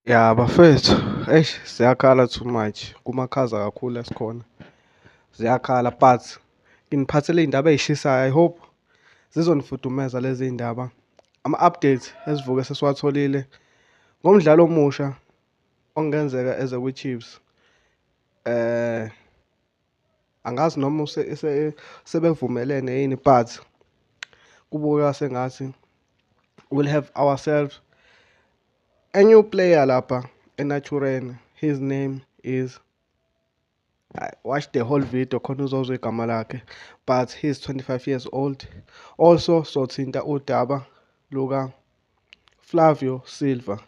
Ya bafethu, ziyakhala too much kumakhaza kakhulu esikhona, ziyakhala but nginiphathele iy'ndaba ey'shisayo. I hope zizonifudumeza lezi ndaba. Ama-updates esivuke sesiwatholile ngomdlalo omusha okungenzeka eze kwi-Chiefs. Angazi noma sebevumelene yini, but kubukeka sengathi we'll have ourselves a new player lapha eNaturene. His name is, watch the whole video khona uzozwa igama lakhe, but he's 25 years old. Also sothinta udaba luka Flavio Silva,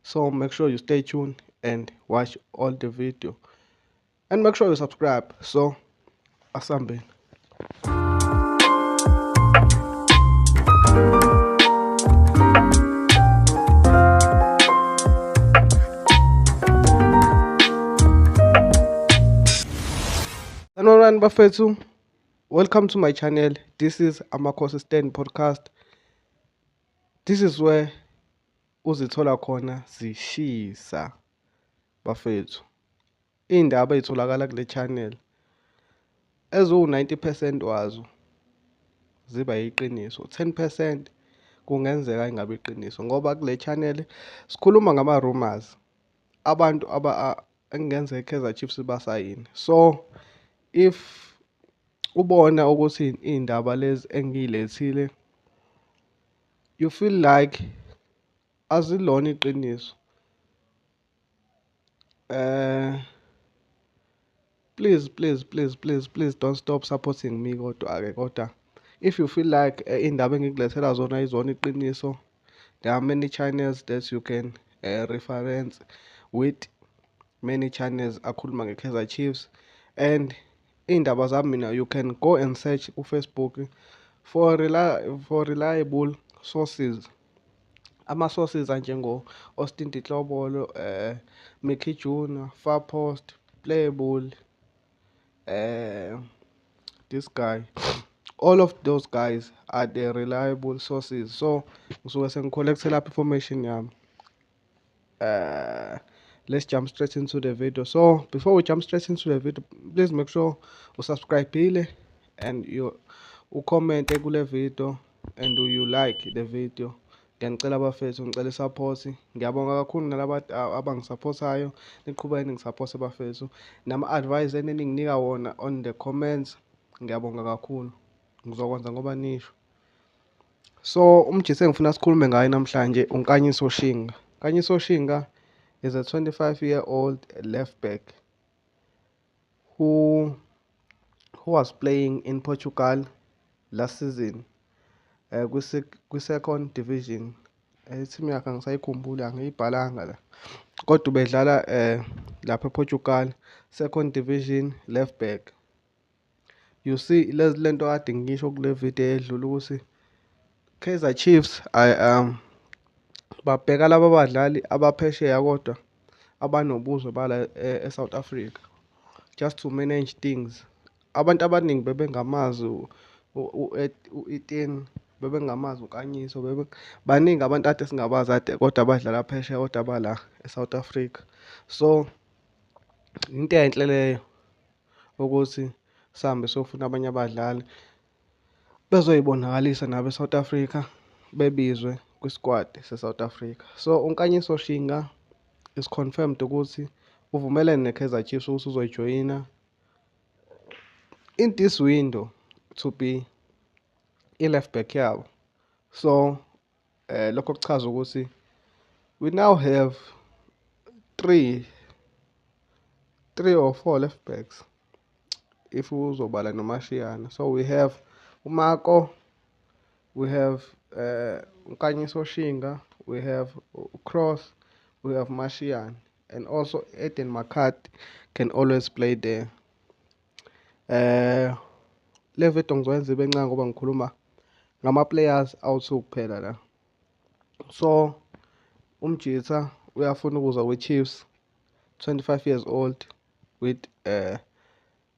so make sure you stay tuned and watch all the video and make sure you subscribe. So asambeni. Alright bafethu, welcome to my channel. This is Amakhosi Stand Podcast. This is where uzithola khona zishisa bafethu, iy'ndaba ey'tholakala kule channel eziwu-90% wazo ziba yiqiniso, 10% kungenzeka ingabi iqiniso, ngoba kule channel sikhuluma ngama-rumors, abantu engenzeka i-Kaizer Chiefs basayini. So if ubona ukuthi iy'ndaba lezi engiy'lethile you feel like azilona iqiniso, please don't stop supporting me. Kodwa if you feel like iy'ndaba engikulethela zona yizona iqiniso, there are many channels that you can reference with, many channels akhuluma nge-Kaizer Chiefs. And iy'ndaba zami mina, you can go and search uFacebook for reliable sources. Ama-sources anjengo-Austin Titlobolo, Mickey Junior, Far Post, Playable, this guy. All of those guys are the reliable sources. So ngisuke sengicollecte lapho information yami. Let's jump straight into the video. So before we jump straight into the video, please make sure you subscribe and you comment kule video and you like the video. Ngiyanicela bafethu, ngicela support. Ngiyabonga kakhulu nalaba abangisupportayo, niqhubeke ningisupporte bafethu. Nama-advice eninginika wona on the comments, ngiyabonga kakhulu. Ngizokwenza ngoba nisho. So umjisi engifuna sikhulume ngayo namhlanje uNkanyiso Shinga. Nkanyiso Shinga is a 25-year-old left back who was playing in Portugal last season, kwi-second division. Team yakhe angisayikhumbuli, angiyibhalanga la, kodwa ubedlala lapha ePortugal, second division, left back. You see lento kade ngisho kule video edlule ukuthi Kaizer Chiefs babheka laba badlali abaphesheya kodwa abanobuzwe bala eSouth Africa, just to manage things. Abantu abaningi bebengamazi u-Etienne, bebengamazi uNkanyiso, baningi abantu ade singabazi ade kodwa badlala phesheya kodwa bala eSouth Africa. So into enhle leyo ukuthi sihambe siyofuna abanye abadlali bezoyibonakalisa nabo eSouth Africa, bebizwe kwi-squad se-South Africa. So uNkanyiso Shinga is confirmed ukuthi uvumelene ne-Kaizer Chiefs ukuthi uzoyijoyina in this window to be i-left back yabo. So lokho kuchaza ukuthi we now have three or four left backs if uzobala noMashiyana. So we have uMako, we have Nkanyiso Shinga, we have Cross, we have Mashiyana, and also Eden McCarthy can always play there. Le video ngizoyenza ibe ncane ngoba ngikhuluma ngama-players awu-2 kuphela la. So umjitha uyafuna ukuza kwi-Chiefs, 25 years old with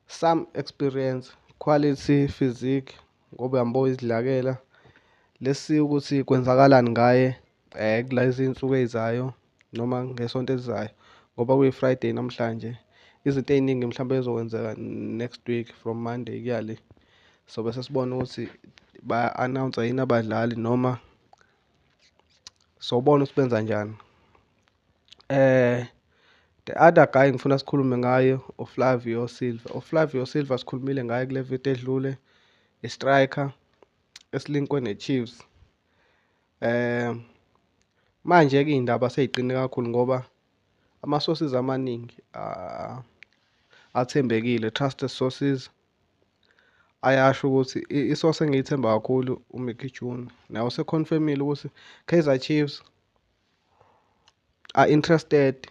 some experience, quality, physique, ngoba uyambo izidlakela. Let's see ukuthi kwenzakalani ngaye kulezi iy'nsuku ey'zayo noma ngesonto elizayo ngoba kuyi-Friday namhlanje. Izinto ey'ningi mhlawumbe zizokwenzeka next week from Monday kuya le. So bese sibona ukuthi baya-announce yini abadlali noma sobona ukuthi benza njani. The other guy ngifuna sikhulume ngayo uFlavio Silva. uFlavio Silva sikhulumile ngaye kule video edlule, i-striker esilinkwe ne-Chiefs. Manje-ke iy'ndaba sey'qine kakhulu ngoba ama-sources amaningi athembekile, trusted sources, ayasho ukuthi isource engiyithemba kakhulu uMickey Juma naye usekhonfemile ukuthi Kaizer Chiefs are interested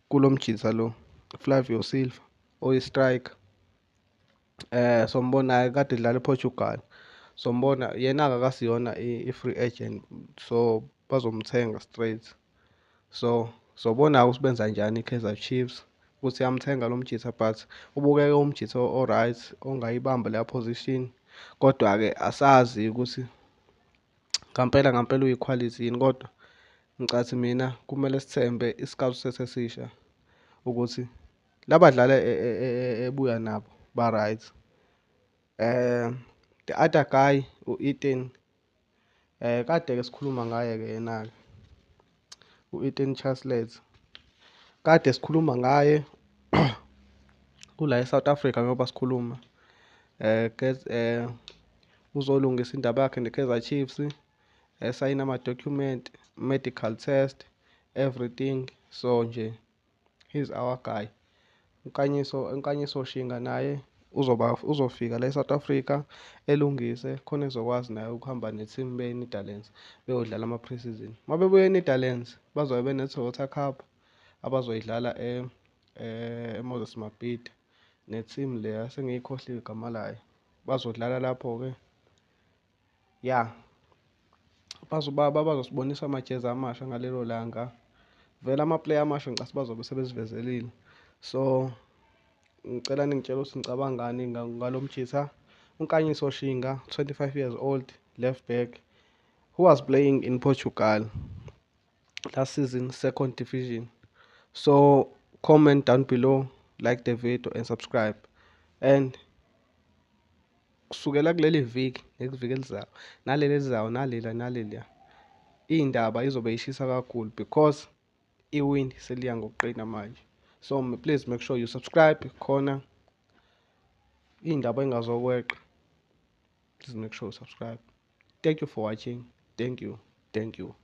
kulo mjitsa lo Flavio Silva oyi-striker. Sombona kade edlala ePortugal, sombona yena akasiyona i-free agent, so bazomthenga straight. So sobona ukuthi benza njani i-Kaizer Chiefs ukuthi yamthenga lo mjitsa, but ubukeke umjitsa o-right ongayibamba leya position. Kodwa-ke asazi ukuthi ngampela uyikhwalithi yini, kodwa ngicathi mina kumele sithembe i-scout sesesisha ukuthi labadlali ebuya nabo ba-right. The other guy u-Eden, kade-ke sikhuluma ngaye-ke yena-ke u-Eden Chaslet, kade sikhuluma ngaye kula e-South Africa ngoba sikhuluma uzolungisa indaba yakhe ne-Kaizer Chiefs, esayina ama-document, medical test, everything. So nje he's our guy. Nkanyiso Shinga naye uzofika la e-South Africa elungise khona ezokwazi naye ukuhamba ne-team be-Netherlands beyodlala ama-pre-season. Uma bebuya e-Netherlands bazobe bene-Toyota Cup abazoyidlala e-Moses Mabhida ne-team leya sengiyikhohliwe igama layo. Bazodlala lapho-ke ya bazosibonisa amajezi amasha ngalelo langa. Vele ama-player amasha ngicasi bazobe sebezivezelile. So ngicela ningitshela ukuthi ngicabanga ngani ngalo mjitha uNkanyiso Shinga, 25 years old, left back, who was playing in Portugal last season, 2nd division. So comment down below, like the video and subscribe. And kusukela kuleli viki neviki elizayo naleli elizayo naleliya iy'ndaba izobe ishisa kakhulu because iwindi seliya ngokuqina manje. So please make sure you subscribe khona iy'ndaba engazokweqa. Please make sure you subscribe. Thank you for watching. Thank you.